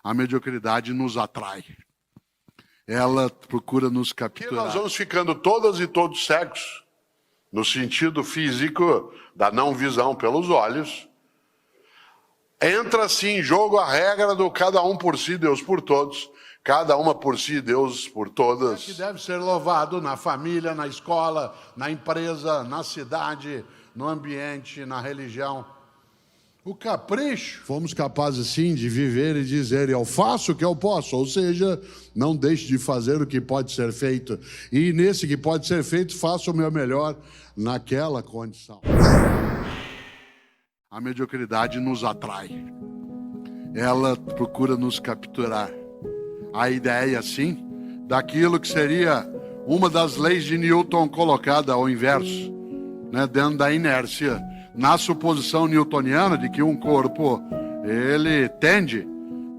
A mediocridade nos atrai. Ela procura nos capturar. E nós vamos ficando todas e todos cegos, no sentido físico da não visão pelos olhos. Entra assim em jogo a regra do cada um por si, Deus por todos. Cada uma por si, Deus por todas. Que deve ser louvado na família, na escola, na empresa, na cidade, no ambiente, na religião. O capricho. Fomos capazes, sim, de viver e dizer: eu faço o que eu posso, ou seja, não deixe de fazer o que pode ser feito. E nesse que pode ser feito, faça o meu melhor naquela condição. A mediocridade nos atrai. Ela procura nos capturar. A ideia, sim, daquilo que seria uma das leis de Newton colocada ao inverso, né, dentro da inércia, na suposição newtoniana de que um corpo, ele tende,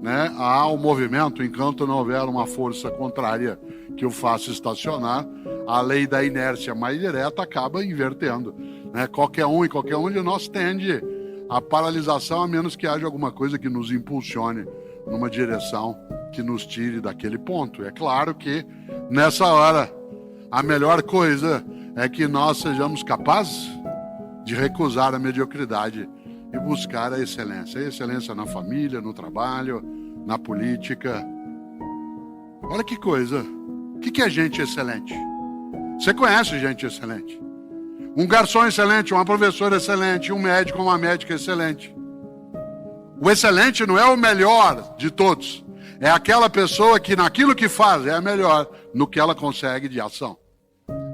né, ao movimento enquanto não houver uma força contrária que o faça estacionar. A lei da inércia mais direta acaba invertendo, né? Qualquer um de nós tende à paralisação, a menos que haja alguma coisa que nos impulsione numa direção que nos tire daquele ponto. É claro que, nessa hora, a melhor coisa é que nós sejamos capazes de recusar a mediocridade e buscar a excelência. A excelência na família, no trabalho, na política. Olha que coisa. O que é gente excelente? Você conhece gente excelente? Um garçom excelente, uma professora excelente, um médico, uma médica excelente. O excelente não é o melhor de todos. É aquela pessoa que naquilo que faz é a melhor no que ela consegue de ação.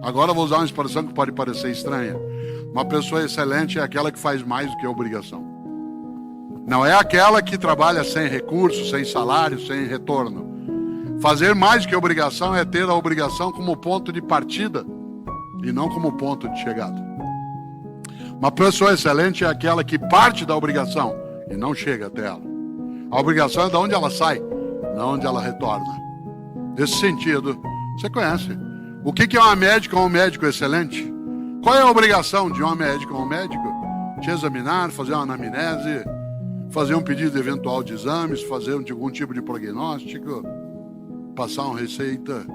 Agora eu vou usar uma expressão que pode parecer estranha. Uma pessoa excelente é aquela que faz mais do que a obrigação. Não é aquela que trabalha sem recursos, sem salário, sem retorno. Fazer mais do que a obrigação é ter a obrigação como ponto de partida e não como ponto de chegada. Uma pessoa excelente é aquela que parte da obrigação e não chega até ela. A obrigação é de onde ela sai, não onde ela retorna. Nesse sentido, você conhece. O que é uma médica ou um médico excelente? Qual é a obrigação de uma médica ou um médico? Te examinar, fazer uma anamnese, fazer um pedido eventual de exames, fazer algum tipo de prognóstico, passar uma receita.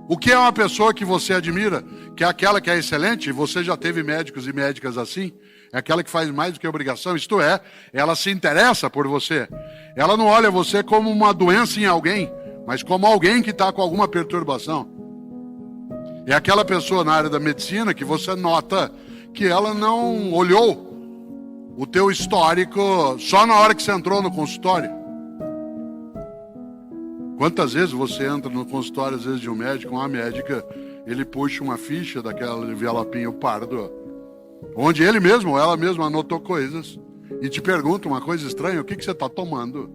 O que é uma pessoa que você admira, que é aquela que é excelente? Você já teve médicos e médicas assim? É aquela que faz mais do que a obrigação, isto é, ela se interessa por você. Ela não olha você como uma doença em alguém, mas como alguém que está com alguma perturbação. É aquela pessoa na área da medicina que você nota que ela não olhou o teu histórico só na hora que você entrou no consultório. Quantas vezes você entra no consultório, às vezes, de um médico, uma médica, ele puxa uma ficha daquela envelopinho pardo, onde ele mesmo ou ela mesma anotou coisas, e te pergunta uma coisa estranha: o que você está tomando?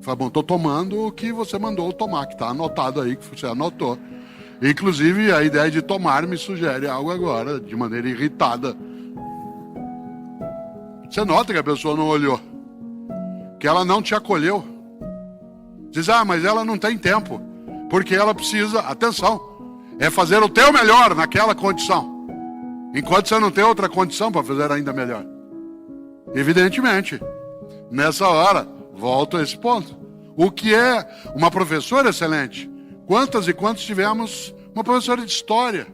Fala: bom, estou tomando o que você mandou tomar, que está anotado aí, que você anotou. Inclusive, a ideia de tomar me sugere algo agora, de maneira irritada. Você nota que a pessoa não olhou, que ela não te acolheu. Diz: ah, mas ela não tem tempo, porque ela precisa, atenção, é fazer o teu melhor naquela condição, enquanto você não tem outra condição para fazer ainda melhor. Evidentemente, nessa hora, volto a esse ponto. O que é uma professora excelente? Quantas e quantos tivemos uma professora de história,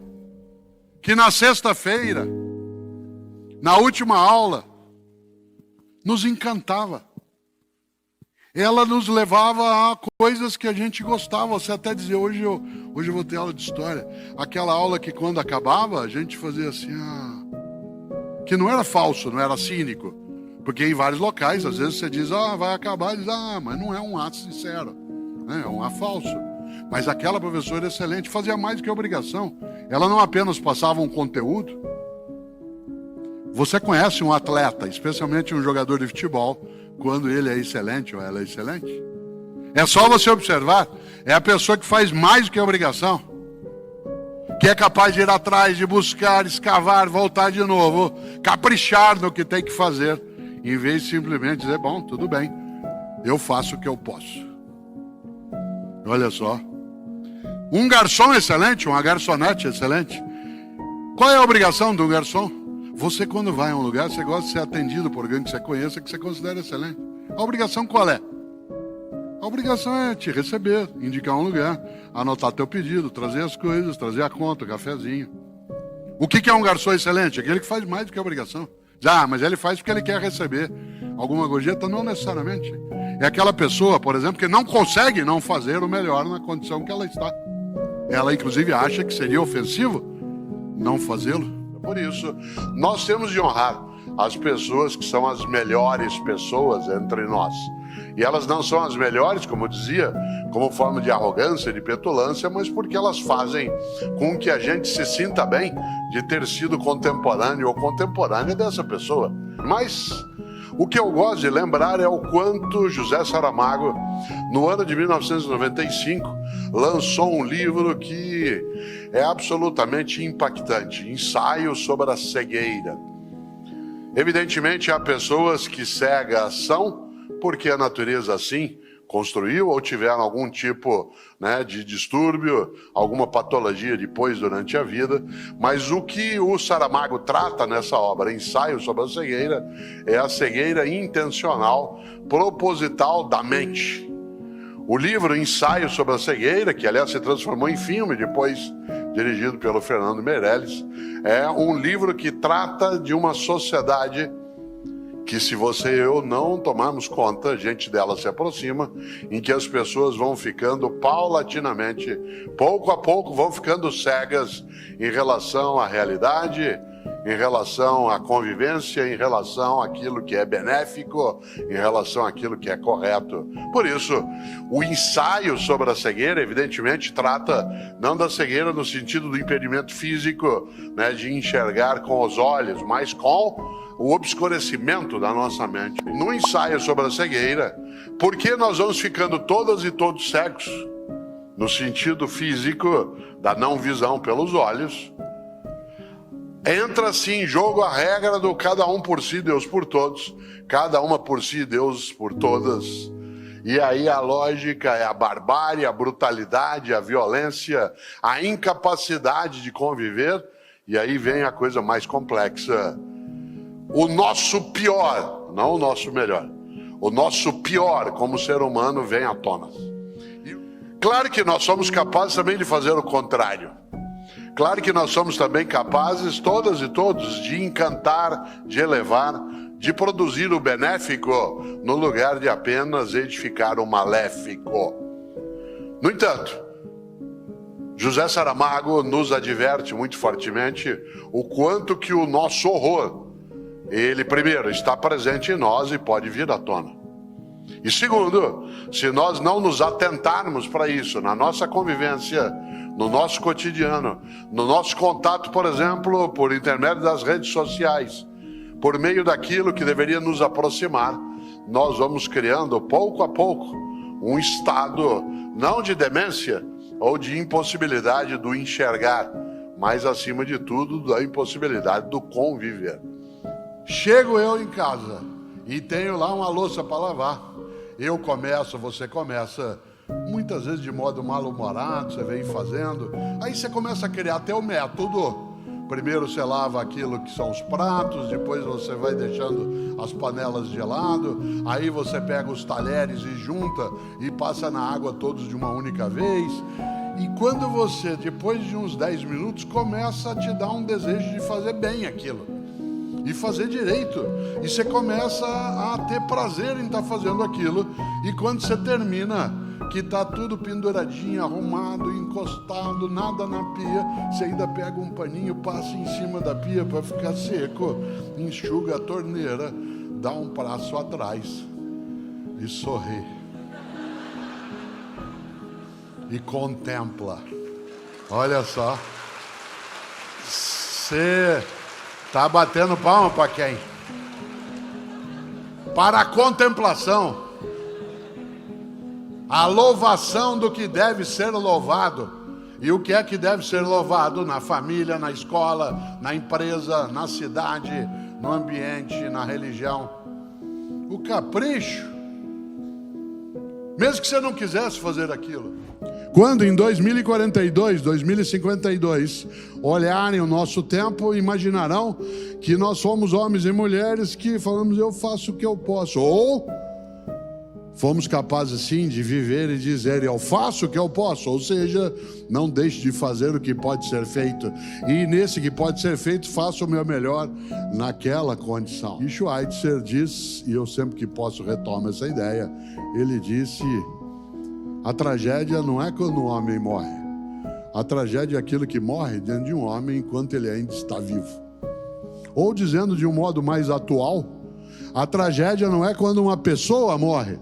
que na sexta-feira, na última aula, nos encantava. Ela nos levava a coisas que a gente gostava. Você até dizia: hoje eu vou ter aula de história. Aquela aula que quando acabava, a gente fazia assim, que não era falso, não era cínico. Porque em vários locais, às vezes você diz: vai acabar, e diz: mas não é um ato sincero, né? É um ato falso. Mas aquela professora excelente fazia mais do que obrigação. Ela não apenas passava um conteúdo. Você conhece um atleta, especialmente um jogador de futebol, quando ele é excelente ou ela é excelente? É só você observar. É a pessoa que faz mais do que a obrigação, que é capaz de ir atrás, de buscar, escavar, voltar de novo, caprichar no que tem que fazer, em vez de simplesmente dizer: bom, tudo bem, eu faço o que eu posso. Olha só. Um garçom excelente, uma garçonete excelente. Qual é a obrigação de um garçom? Você, quando vai a um lugar, você gosta de ser atendido por alguém que você conheça, que você considera excelente. A obrigação qual é? A obrigação é te receber, indicar um lugar, anotar teu pedido, trazer as coisas, trazer a conta, o cafezinho. O que é um garçom excelente? Aquele que faz mais do que a obrigação. Mas ele faz porque ele quer receber alguma gorjeta? Não necessariamente. É aquela pessoa, por exemplo, que não consegue não fazer o melhor na condição que ela está. Ela, inclusive, acha que seria ofensivo não fazê-lo. Por isso, nós temos de honrar as pessoas que são as melhores pessoas entre nós. E elas não são as melhores, como eu dizia, como forma de arrogância, de petulância, mas porque elas fazem com que a gente se sinta bem de ter sido contemporâneo ou contemporânea dessa pessoa. Mas o que eu gosto de lembrar é o quanto José Saramago, no ano de 1995, lançou um livro que é absolutamente impactante, Ensaio sobre a Cegueira. Evidentemente, há pessoas que cegas são porque a natureza assim construiu ou tiveram algum tipo de distúrbio, alguma patologia depois durante a vida, mas o que o Saramago trata nessa obra, Ensaio sobre a Cegueira, é a cegueira intencional, proposital da mente. O livro Ensaio sobre a Cegueira, que aliás se transformou em filme, depois dirigido pelo Fernando Meirelles, é um livro que trata de uma sociedade que, se você e eu não tomarmos conta, a gente dela se aproxima, em que as pessoas vão ficando paulatinamente, pouco a pouco, vão ficando cegas em relação à realidade, em relação à convivência, em relação àquilo que é benéfico, em relação àquilo que é correto. Por isso, o ensaio sobre a cegueira, evidentemente, trata não da cegueira no sentido do impedimento físico, de enxergar com os olhos, mas com o obscurecimento da nossa mente. No ensaio sobre a cegueira, por que nós vamos ficando todas e todos cegos? No sentido físico da não visão pelos olhos, entra assim em jogo a regra do cada um por si, Deus por todos, cada uma por si, Deus por todas. E aí a lógica é a barbárie, a brutalidade, a violência, a incapacidade de conviver, e aí vem a coisa mais complexa. O nosso pior, não o nosso melhor, o nosso pior como ser humano vem à tona. Claro que nós somos capazes também de fazer o contrário. Claro que nós somos também capazes, todas e todos, de encantar, de elevar, de produzir o benéfico no lugar de apenas edificar o maléfico. No entanto, José Saramago nos adverte muito fortemente o quanto que o nosso horror, ele, primeiro, está presente em nós e pode vir à tona. E segundo, se nós não nos atentarmos para isso, na nossa convivência, no nosso cotidiano, no nosso contato, por exemplo, por intermédio das redes sociais, por meio daquilo que deveria nos aproximar, nós vamos criando, pouco a pouco, um estado, não de demência ou de impossibilidade do enxergar, mas, acima de tudo, da impossibilidade do conviver. Chego eu em casa e tenho lá uma louça para lavar. Eu começo, você começa, muitas vezes de modo mal-humorado, você vem fazendo. Aí você começa a criar teu método. Primeiro você lava aquilo que são os pratos, depois você vai deixando as panelas de lado, aí você pega os talheres e junta e passa na água todos de uma única vez. E quando você, depois de uns 10 minutos, começa a te dar um desejo de fazer bem aquilo. E fazer direito, e você começa a ter prazer em estar fazendo aquilo, e quando você termina, que está tudo penduradinho, arrumado, encostado, nada na pia, você ainda pega um paninho, passa em cima da pia para ficar seco, enxuga a torneira, dá um passo atrás e sorri e contempla. Olha só, você tá batendo palma para quem? Para a contemplação, a louvação do que deve ser louvado. E o que é que deve ser louvado? Na família, na escola, na empresa, na cidade, no ambiente, na religião. O capricho, mesmo que você não quisesse fazer aquilo. Quando em 2042, 2052, olharem o nosso tempo, imaginarão que nós somos homens e mulheres que falamos, eu faço o que eu posso. Ou fomos capazes sim de viver e dizer: eu faço o que eu posso, ou seja, não deixe de fazer o que pode ser feito, e nesse que pode ser feito, faça o meu melhor naquela condição. E Schweitzer diz, e eu sempre que posso retomo essa ideia, ele disse: a tragédia não é quando o homem morre, a tragédia é aquilo que morre dentro de um homem enquanto ele ainda está vivo. Ou dizendo de um modo mais atual, a tragédia não é quando uma pessoa morre,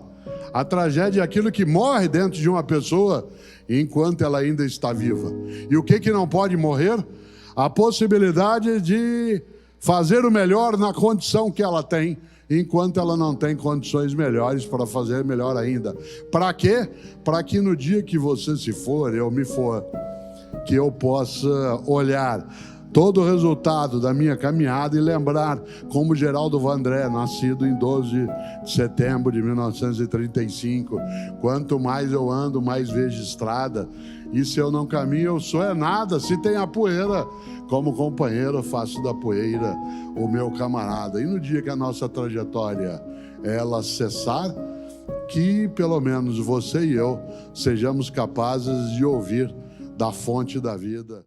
a tragédia é aquilo que morre dentro de uma pessoa enquanto ela ainda está viva. E o que não pode morrer? A possibilidade de fazer o melhor na condição que ela tem, enquanto ela não tem condições melhores para fazer melhor ainda. Para quê? Para que no dia que você se for, eu me for, que eu possa olhar todo o resultado da minha caminhada e lembrar como Geraldo Vandré, nascido em 12 de setembro de 1935. Quanto mais eu ando, mais vejo estrada. E se eu não caminho, eu sou é nada. Se tem a poeira como companheiro, eu faço da poeira o meu camarada. E no dia que a nossa trajetória ela cessar, que pelo menos você e eu sejamos capazes de ouvir da fonte da vida.